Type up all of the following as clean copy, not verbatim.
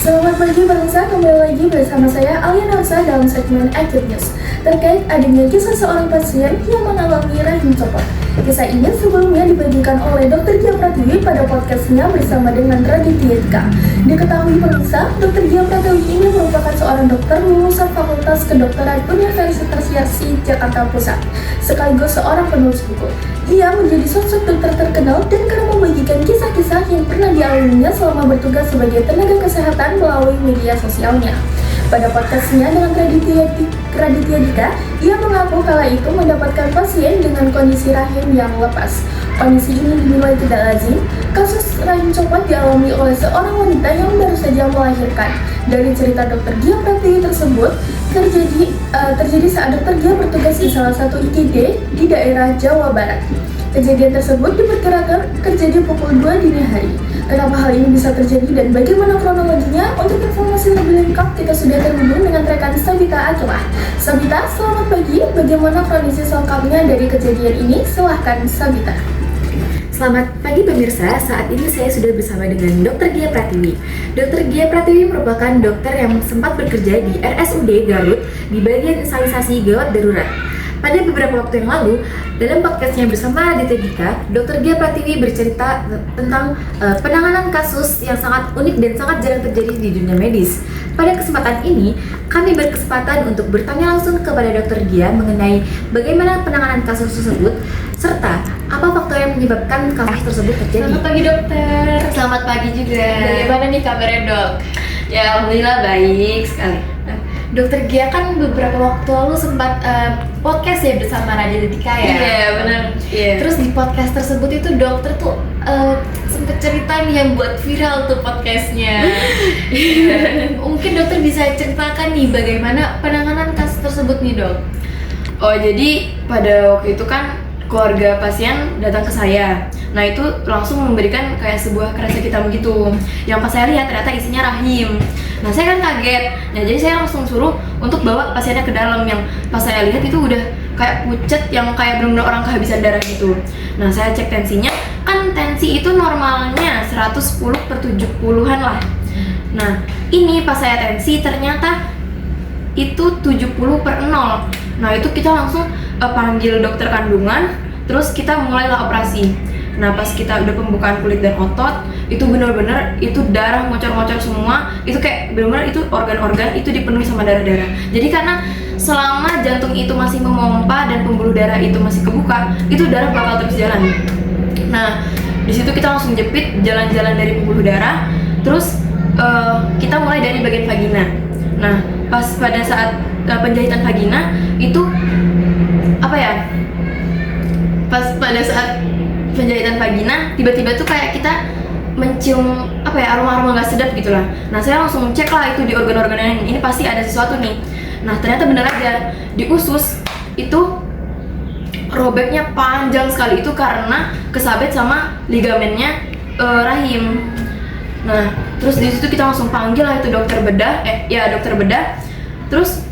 Selamat pagi bangsa, kembali lagi bersama saya Alia Narsa dalam segmen Acute News terkait adanya kisah seorang pasien yang mengalami rahim copot. Kisah ini sebelumnya dibagikan oleh Dr. Gia Pratiwi pada podcastnya bersama dengan Raditya Dika. Diketahui pemirsa, Dr. Gia Pratiwi ini merupakan seorang dokter lulusan Fakultas Kedokteran Universitas Yarsi Jakarta Pusat, sekaligus seorang penulis buku. Ia menjadi sosok dokter terkenal dan kerap membagikan kisah-kisah yang pernah dialaminya selama bertugas sebagai tenaga kesehatan melalui media sosialnya. Pada podcastnya dengan Raditya Dika, ia mengaku kala itu mendapatkan pasien dengan kondisi rahim yang lepas. Kondisi ini dinilai tidak lazim. Kasus rahim copot dialami oleh seorang wanita yang baru saja melahirkan. Dari cerita Dr. Gia Pratiwi tersebut, terjadi saat Dr. Gia bertugas di salah satu IGD di daerah Jawa Barat. Kejadian tersebut diperkirakan terjadi pukul 2 dini hari. Kenapa hal ini bisa terjadi dan bagaimana kronologinya? Untuk informasi lebih lengkap, kita sudah terhubung dengan rekan Sabita Akilah. Sabita, selamat pagi. Bagaimana kronologi selengkapnya dari kejadian ini? Silahkan Sabita. Selamat pagi pemirsa, saat ini saya sudah bersama dengan Dr. Gia Pratiwi. Dr. Gia Pratiwi merupakan dokter yang sempat bekerja di RSUD Garut di bagian instalisasi gawat darurat. Pada beberapa waktu yang lalu, dalam podcastnya bersama Raditya Dika, Dr. Gia Pratiwi bercerita tentang penanganan kasus yang sangat unik dan sangat jarang terjadi di dunia medis. Pada kesempatan ini, kami berkesempatan untuk bertanya langsung kepada Dr. Gia mengenai bagaimana penanganan kasus tersebut, serta apa faktor yang menyebabkan kasus tersebut terjadi. Selamat pagi dokter. Selamat pagi juga. Bagaimana nih kabarnya dok? Ya alhamdulillah baik sekali. Dokter Gia kan beberapa waktu lalu sempat podcast ya bersama Raditya Dika ya. Iya benar. Iya. Terus di podcast tersebut itu dokter tuh sempet cerita nih yang buat viral tuh podcastnya. Mungkin dokter bisa ceritakan nih bagaimana penanganan kasus tersebut nih dok. Oh jadi pada waktu itu kan keluarga pasien datang ke saya. Nah itu langsung memberikan kayak sebuah kresek hitam gitu. Yang pas saya lihat ternyata isinya rahim. Nah saya kan kaget. Nah jadi saya langsung suruh untuk bawa pasiennya ke dalam. Yang pas saya lihat itu udah kayak pucet yang kayak benar-benar orang kehabisan darah gitu. Nah saya cek tensinya. Kan tensi itu normalnya 110/70-an lah. Nah ini pas saya tensi ternyata itu 70/0. Nah itu kita langsung panggil dokter kandungan, terus kita mulailah operasi. Nah pas kita udah pembukaan kulit dan otot, itu benar-benar itu darah ngocor-ngocor semua, itu kayak benar-benar itu organ-organ itu dipenuhi sama darah-darah. Jadi karena selama jantung itu masih memompa dan pembuluh darah itu masih kebuka, itu darah bakal terus jalan. Nah di situ kita langsung jepit jalan-jalan dari pembuluh darah, terus kita mulai dari bagian vagina. Nah pas pada saat penjahitan vagina itu apa ya? Pas pada saat penjahitan vagina tiba-tiba tuh kayak kita mencium apa ya aroma-aroma nggak sedap gitu lah. Nah saya langsung cek lah itu di organ-organ yang ini pasti ada sesuatu nih. Nah ternyata benar aja di usus itu robeknya panjang sekali, itu karena kesabet sama ligamennya rahim. Nah terus di situ kita langsung panggil lah itu dokter bedah, dokter bedah. Terus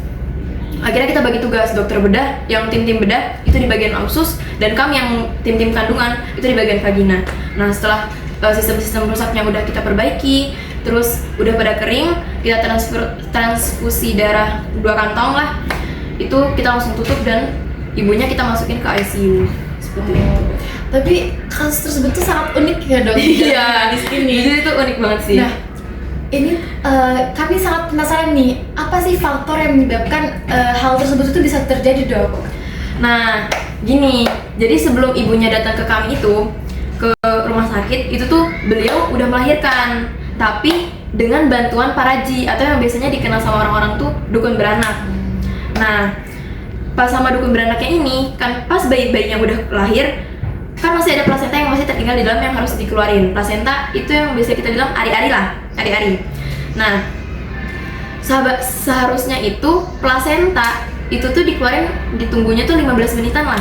akhirnya kita bagi tugas, dokter bedah yang tim-tim bedah itu di bagian usus dan kami yang tim-tim kandungan itu di bagian vagina. Nah setelah sistem-sistem rusaknya udah kita perbaiki, terus udah pada kering, kita transfusi darah 2 kantong lah, itu kita langsung tutup dan ibunya kita masukin ke ICU seperti itu. Tapi kasus tersebut tuh sangat unik ya dok. Iya di sini. Jadi itu unik banget sih. Nah, ini kami sangat penasaran nih, apa sih faktor yang menyebabkan hal tersebut itu bisa terjadi dok? Nah, gini, jadi sebelum ibunya datang ke kami itu, ke rumah sakit, itu tuh beliau udah melahirkan, tapi dengan bantuan paraji atau yang biasanya dikenal sama orang-orang tuh dukun beranak. Nah, pas sama dukun beranaknya ini, kan pas bayi-bayinya udah lahir, kan masih ada plasenta yang masih tertinggal di dalam yang harus dikeluarin. Plasenta itu yang biasa kita bilang ari-ari lah, ari-ari. Nah, seharusnya itu plasenta itu tuh dikeluarin, ditunggunya tuh 15 menitan lah.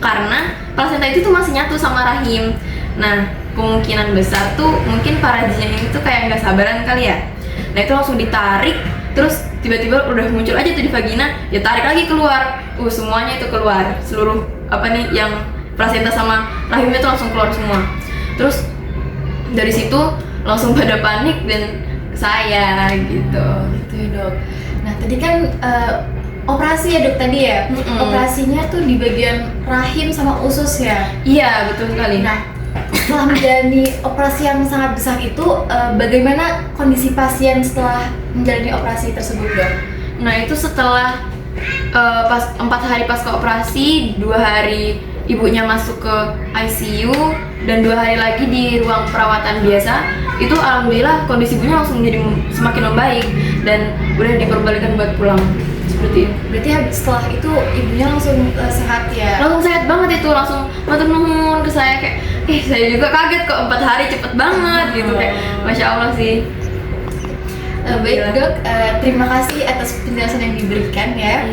Karena plasenta itu tuh masih nyatu sama rahim. Nah, kemungkinan besar tuh mungkin parajinya ini tuh kayak nggak sabaran kali ya. Nah, itu langsung ditarik, terus tiba-tiba udah muncul aja tuh di vagina, ya tarik lagi keluar. Semuanya itu keluar, seluruh yang plasenta sama rahimnya tuh langsung keluar semua. Terus dari situ langsung pada panik dan saya gitu. Gitu ya dok. Nah tadi kan operasi ya dok tadi ya. Operasinya tuh di bagian rahim sama usus ya. Iya betul sekali. Nah setelah menjalani operasi yang sangat besar itu, bagaimana kondisi pasien setelah menjalani operasi tersebut dok? Nah itu setelah pas 4 hari pasca operasi, 2 hari ibunya masuk ke ICU dan 2 hari lagi di ruang perawatan biasa, itu alhamdulillah kondisi ibunya langsung menjadi semakin membaik dan udah diperbolehkan buat pulang seperti itu. Berarti setelah itu ibunya langsung sehat ya? Langsung sehat banget itu, langsung matur nuwun ke saya kayak, saya juga kaget kok 4 hari cepet banget gitu kayak, masya Allah sih. Baik dok, terima kasih atas penjelasan yang diberikan ya.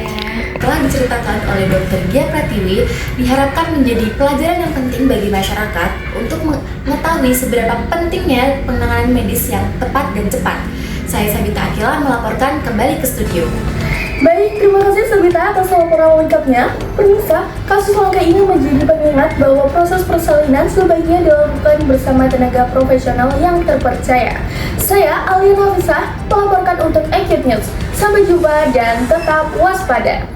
Telah diceritakan oleh Dr. Gia Pratiwi, diharapkan menjadi pelajaran yang penting bagi masyarakat untuk mengetahui seberapa pentingnya penanganan medis yang tepat dan cepat. Saya Sabita Akila melaporkan kembali ke studio. Baik, terima kasih Sabita atas laporan lengkapnya. Pemirsa, kasus langka ini menjadi pengingat bahwa proses persalinan sebaiknya dilakukan bersama tenaga profesional yang terpercaya. Saya Alia Nafisah melaporkan untuk Acute News. Sampai jumpa dan tetap waspada.